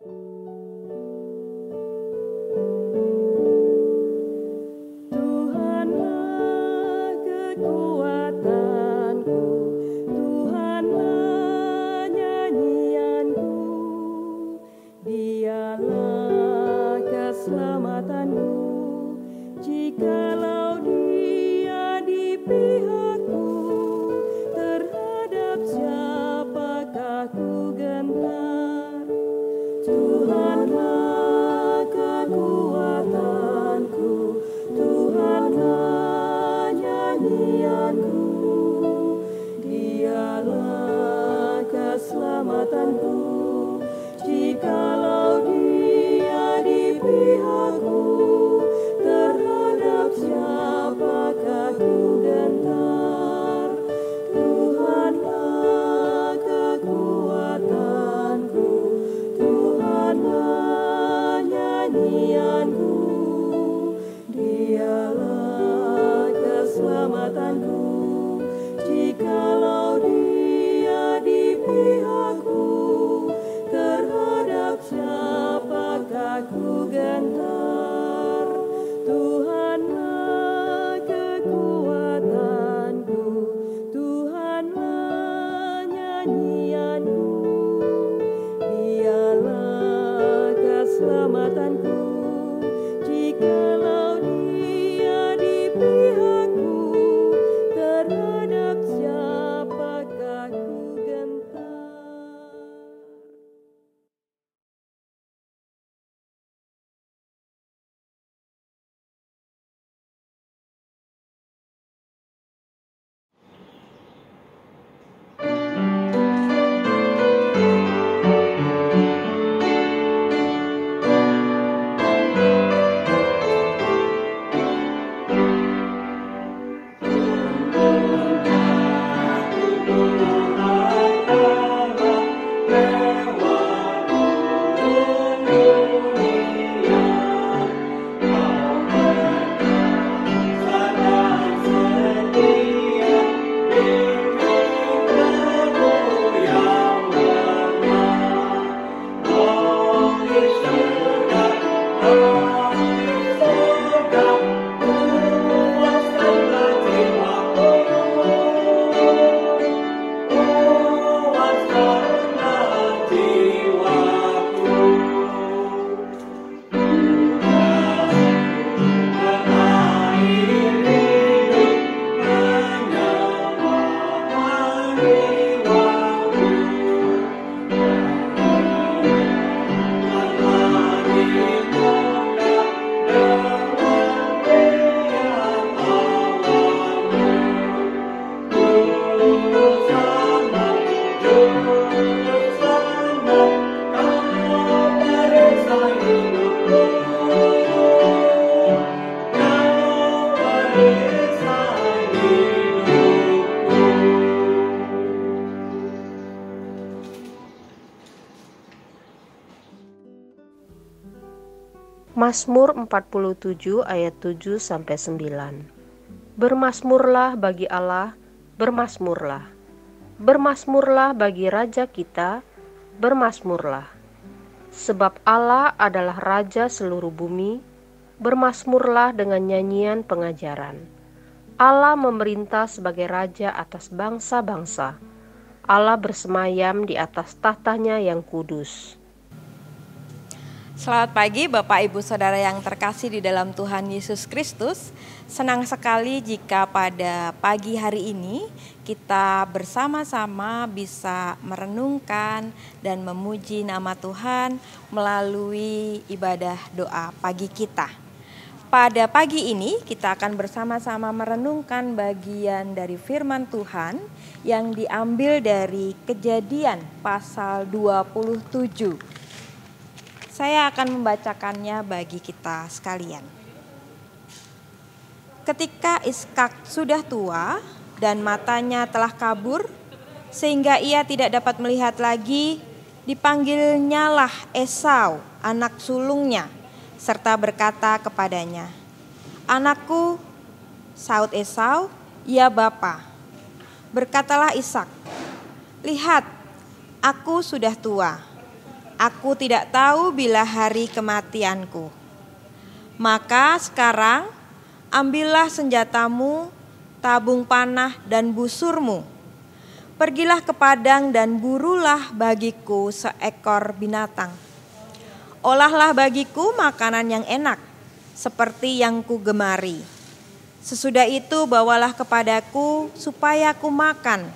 Tuhanlah kekuatanku, Tuhanlah nyanyianku, Dialah keselamatanku. Jikalau Dia di pihakku, terhadap siapakah ku gentar? Tuhanlah kekuatanku, Tuhanlah nyanyianku, Dialah keselamatanku. Jikalau Dia di pihakku, terhadap siapakah ku gentar? Tuhanlah kekuatanku, Tuhanlah nyanyianku, Dialah keselamatanku. Jikalau Dia di pihakku, terhadap siapakah ku gentar? Tuhanlah kekuatanku, Tuhanlah nyanyianku, Dialah keselamatanku. Jikalau Dia di pihakku, terhadap siapakah ku gentar? Mazmur 47 ayat 7 sampai 9. Bermazmurlah bagi Allah, bermazmurlah. Bermazmurlah bagi Raja kita, bermazmurlah. Sebab Allah adalah Raja seluruh bumi, bermazmurlah dengan nyanyian pengajaran. Allah memerintah sebagai Raja atas bangsa-bangsa. Allah bersemayam di atas tahtanya yang kudus. Selamat pagi Bapak Ibu Saudara yang terkasih di dalam Tuhan Yesus Kristus. Senang sekali jika pada pagi hari ini kita bersama-sama bisa merenungkan dan memuji nama Tuhan melalui ibadah doa pagi kita. Pada pagi ini kita akan bersama-sama merenungkan bagian dari firman Tuhan yang diambil dari Kejadian pasal 27. Saya akan membacakannya bagi kita sekalian. Ketika Ishak sudah tua dan matanya telah kabur, sehingga ia tidak dapat melihat lagi, dipanggilnyalah Esau, anak sulungnya, serta berkata kepadanya, "Anakku," saut Esau, "Ya Bapa." Berkatalah Ishak, "Lihat, aku sudah tua. Aku tidak tahu bila hari kematianku. Maka sekarang ambillah senjatamu, tabung panah dan busurmu. Pergilah ke padang dan burulah bagiku seekor binatang. Olahlah bagiku makanan yang enak, seperti yang kugemari. Sesudah itu bawalah kepadaku supaya aku makan,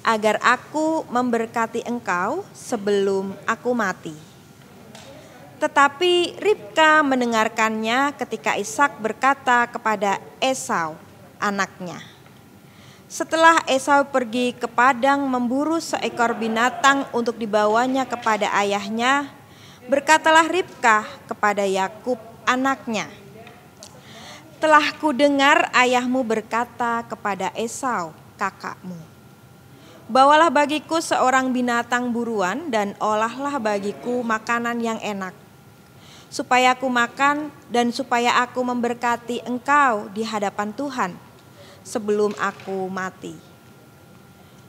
agar aku memberkati engkau sebelum aku mati. Tetapi Ribka mendengarkannya ketika Ishak berkata kepada Esau, anaknya. Setelah Esau pergi ke padang memburu seekor binatang untuk dibawanya kepada ayahnya, berkatalah Ribka kepada Yakub anaknya, telah kudengar ayahmu berkata kepada Esau kakakmu, bawalah bagiku seorang binatang buruan dan olahlah bagiku makanan yang enak, supaya aku makan dan supaya aku memberkati engkau di hadapan Tuhan sebelum aku mati.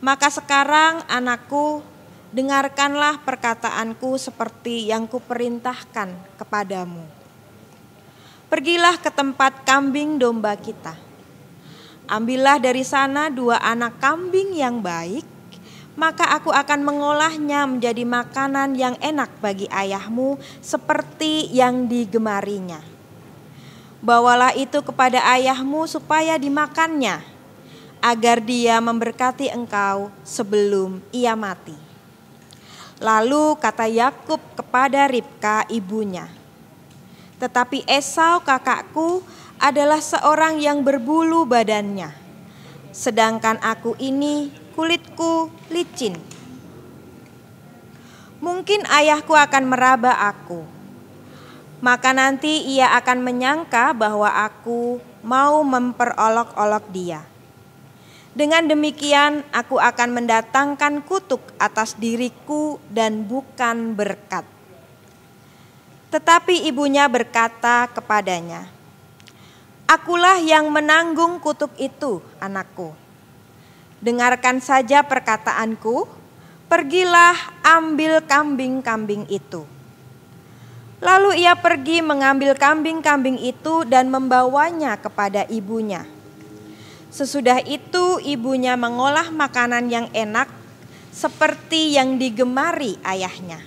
Maka sekarang anakku, dengarkanlah perkataanku seperti yang kuperintahkan kepadamu. Pergilah ke tempat kambing domba kita. Ambillah dari sana 2 anak kambing yang baik, maka aku akan mengolahnya menjadi makanan yang enak bagi ayahmu seperti yang digemarinya. Bawalah itu kepada ayahmu supaya dimakannya, agar dia memberkati engkau sebelum ia mati. Lalu kata Yakub kepada Ribka ibunya, tetapi Esau kakakku adalah seorang yang berbulu badannya, sedangkan aku ini kulitku licin. Mungkin ayahku akan meraba aku, maka nanti ia akan menyangka bahwa aku mau memperolok-olok dia. Dengan demikian aku akan mendatangkan kutuk atas diriku dan bukan berkat. Tetapi ibunya berkata kepadanya, akulah yang menanggung kutuk itu, anakku. Dengarkan saja perkataanku, pergilah ambil kambing-kambing itu. Lalu ia pergi mengambil kambing-kambing itu dan membawanya kepada ibunya. Sesudah itu ibunya mengolah makanan yang enak seperti yang digemari ayahnya.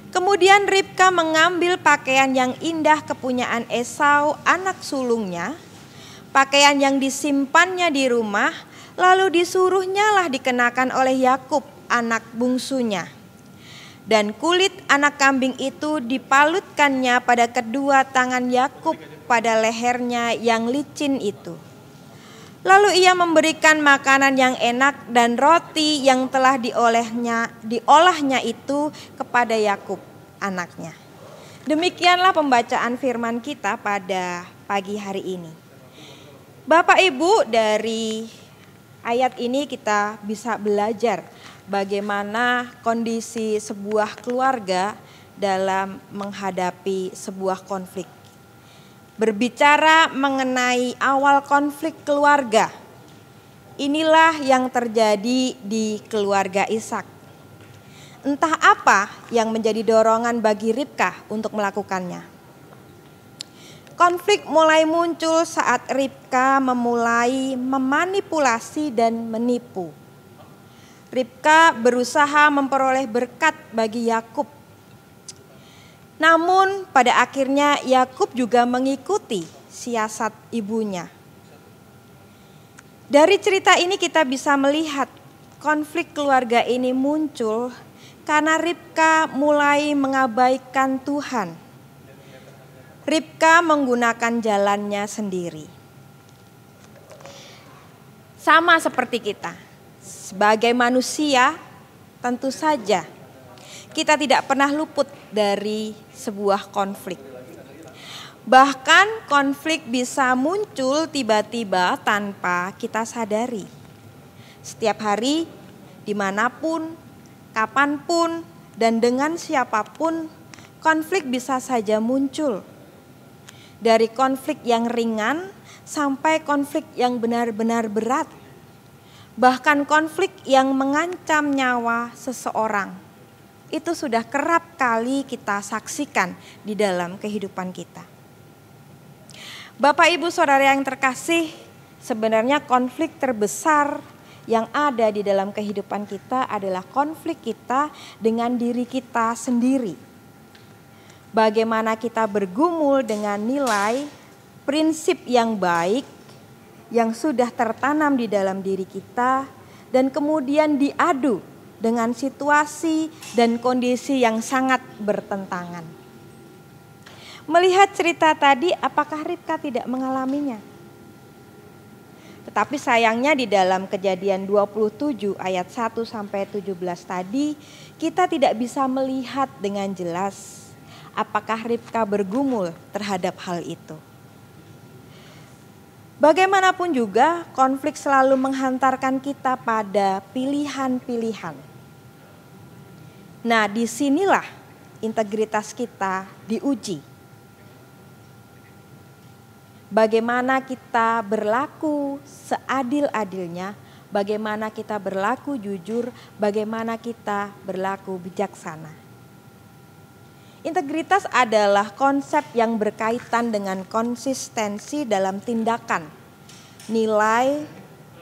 Kemudian Ribka mengambil pakaian yang indah kepunyaan Esau anak sulungnya, pakaian yang disimpannya di rumah, lalu disuruhnyalah dikenakan oleh Yakub anak bungsunya. Dan kulit anak kambing itu dipalutkannya pada kedua tangan Yakub pada lehernya yang licin itu. Lalu ia memberikan makanan yang enak dan roti yang telah diolahnya itu kepada Yakub anaknya. Demikianlah pembacaan firman kita pada pagi hari ini. Bapak Ibu, dari ayat ini kita bisa belajar bagaimana kondisi sebuah keluarga dalam menghadapi sebuah konflik. Berbicara mengenai awal konflik keluarga, inilah yang terjadi di keluarga Ishak. Entah apa yang menjadi dorongan bagi Ribka untuk melakukannya. Konflik mulai muncul saat Ribka memulai memanipulasi dan menipu. Ribka berusaha memperoleh berkat bagi Yakub. Namun pada akhirnya Yakub juga mengikuti siasat ibunya. Dari cerita ini kita bisa melihat konflik keluarga ini muncul karena Ribka mulai mengabaikan Tuhan. Ribka menggunakan jalannya sendiri. Sama seperti kita, sebagai manusia tentu saja kita tidak pernah luput dari sebuah konflik. Bahkan konflik bisa muncul tiba-tiba tanpa kita sadari. Setiap hari, dimanapun, kapanpun, dan dengan siapapun, konflik bisa saja muncul. Dari konflik yang ringan sampai konflik yang benar-benar berat. Bahkan konflik yang mengancam nyawa seseorang. itu sudah kerap kali kita saksikan di dalam kehidupan kita. Bapak, Ibu, Saudara yang terkasih, sebenarnya konflik terbesar yang ada di dalam kehidupan kita adalah konflik kita dengan diri kita sendiri. Bagaimana kita bergumul dengan nilai, prinsip yang baik yang sudah tertanam di dalam diri kita dan kemudian diadu dengan situasi dan kondisi yang sangat bertentangan. Melihat cerita tadi, apakah Ribka tidak mengalaminya? Tetapi sayangnya di dalam Kejadian 27 ayat 1 sampai 17 tadi, kita tidak bisa melihat dengan jelas apakah Ribka bergumul terhadap hal itu. Bagaimanapun juga, konflik selalu menghantarkan kita pada pilihan-pilihan. Nah, disinilah integritas kita diuji. Bagaimana kita berlaku seadil-adilnya, bagaimana kita berlaku jujur, bagaimana kita berlaku bijaksana. Integritas adalah konsep yang berkaitan dengan konsistensi dalam tindakan, nilai,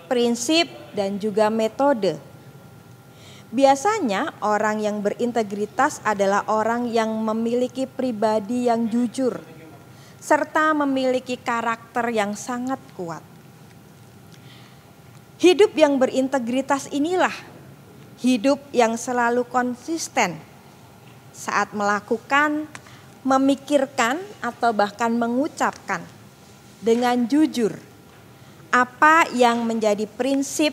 prinsip, dan juga metode. Biasanya orang yang berintegritas adalah orang yang memiliki pribadi yang jujur, serta memiliki karakter yang sangat kuat. Hidup yang berintegritas inilah hidup yang selalu konsisten saat melakukan, memikirkan, atau bahkan mengucapkan dengan jujur apa yang menjadi prinsip,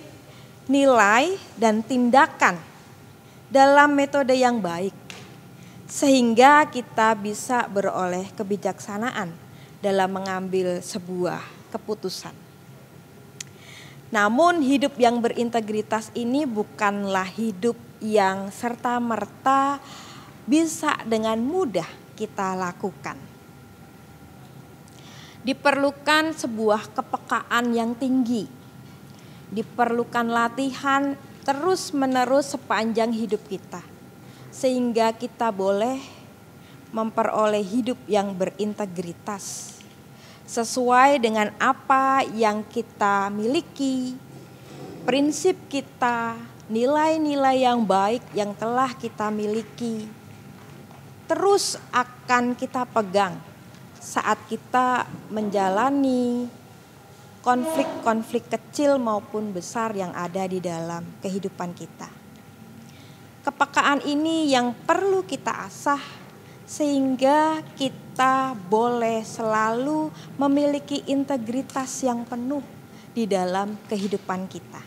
nilai, dan tindakan dalam metode yang baik, sehingga kita bisa beroleh kebijaksanaan dalam mengambil sebuah keputusan. Namun hidup yang berintegritas ini bukanlah hidup yang serta-merta bisa dengan mudah kita lakukan. Diperlukan sebuah kepekaan yang tinggi. Diperlukan latihan terus-menerus sepanjang hidup kita, sehingga kita boleh memperoleh hidup yang berintegritas sesuai dengan apa yang kita miliki, prinsip kita, nilai-nilai yang baik yang telah kita miliki, terus akan kita pegang saat kita menjalani konflik-konflik kecil maupun besar yang ada di dalam kehidupan kita. Kepekaan ini yang perlu kita asah sehingga kita boleh selalu memiliki integritas yang penuh di dalam kehidupan kita.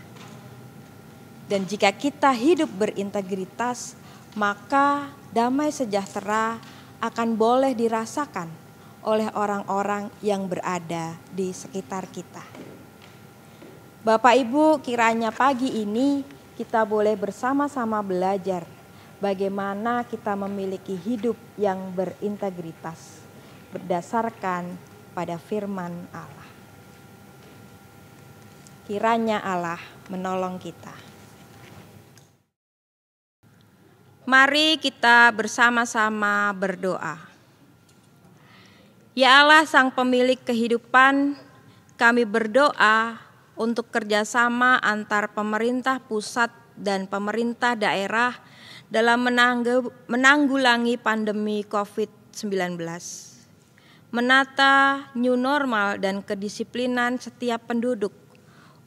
Dan jika kita hidup berintegritas, maka damai sejahtera akan boleh dirasakan oleh orang-orang yang berada di sekitar kita. Bapak Ibu, kiranya pagi ini kita boleh bersama-sama belajar bagaimana kita memiliki hidup yang berintegritas berdasarkan pada firman Allah. Kiranya Allah menolong kita. Mari kita bersama-sama berdoa. Ya Allah, Sang Pemilik kehidupan, kami berdoa untuk kerjasama antar pemerintah pusat dan pemerintah daerah dalam menanggulangi pandemi COVID-19. Menata new normal dan kedisiplinan setiap penduduk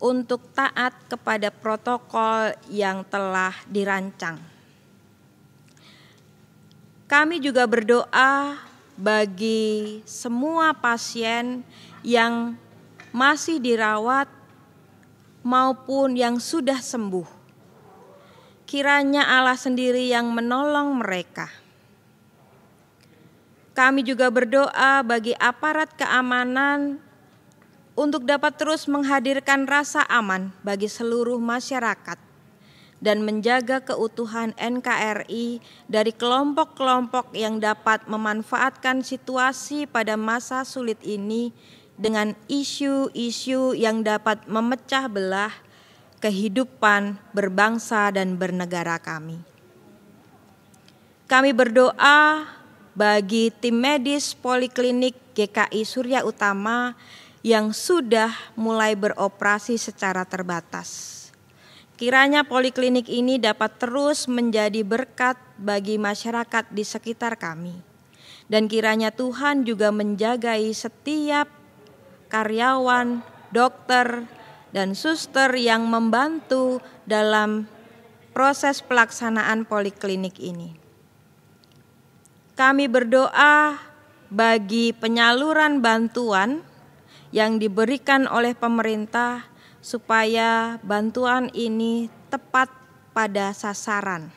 untuk taat kepada protokol yang telah dirancang. Kami juga berdoa bagi semua pasien yang masih dirawat maupun yang sudah sembuh. Kiranya Allah sendiri yang menolong mereka. Kami juga berdoa bagi aparat keamanan untuk dapat terus menghadirkan rasa aman bagi seluruh masyarakat dan menjaga keutuhan NKRI dari kelompok-kelompok yang dapat memanfaatkan situasi pada masa sulit ini dengan isu-isu yang dapat memecah belah kehidupan berbangsa dan bernegara kami. Kami berdoa bagi tim medis Poliklinik GKI Surya Utama yang sudah mulai beroperasi secara terbatas. Kiranya poliklinik ini dapat terus menjadi berkat bagi masyarakat di sekitar kami. Dan kiranya Tuhan juga menjagai setiap karyawan, dokter, dan suster yang membantu dalam proses pelaksanaan poliklinik ini. Kami berdoa bagi penyaluran bantuan yang diberikan oleh pemerintah supaya bantuan ini tepat pada sasaran.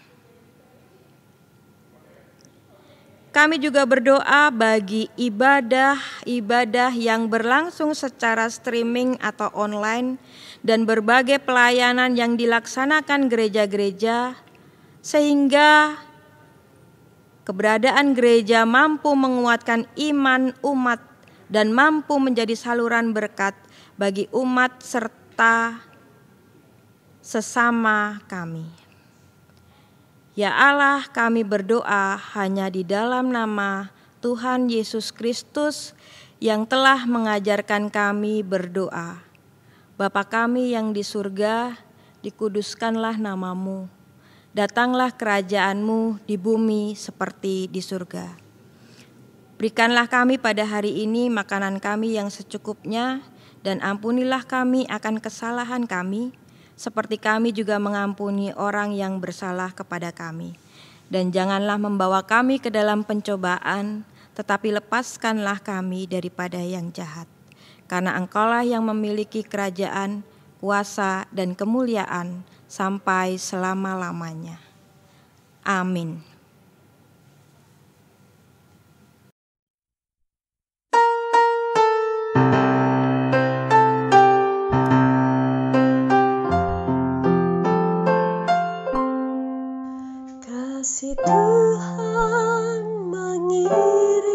Kami juga berdoa bagi ibadah-ibadah yang berlangsung secara streaming atau online dan berbagai pelayanan yang dilaksanakan gereja-gereja, sehingga keberadaan gereja mampu menguatkan iman umat dan mampu menjadi saluran berkat bagi umat serta sesama kami. Ya Allah, kami berdoa hanya di dalam nama Tuhan Yesus Kristus yang telah mengajarkan kami berdoa. Bapa kami yang di surga, dikuduskanlah namamu. Datanglah kerajaan-Mu di bumi seperti di surga. Berikanlah kami pada hari ini makanan kami yang secukupnya, dan ampunilah kami akan kesalahan kami, seperti kami juga mengampuni orang yang bersalah kepada kami. Dan janganlah membawa kami ke dalam pencobaan, tetapi lepaskanlah kami daripada yang jahat. Karena Engkaulah yang memiliki kerajaan, kuasa, dan kemuliaan sampai selama-lamanya. Amin. Kasih Tuhan mengirim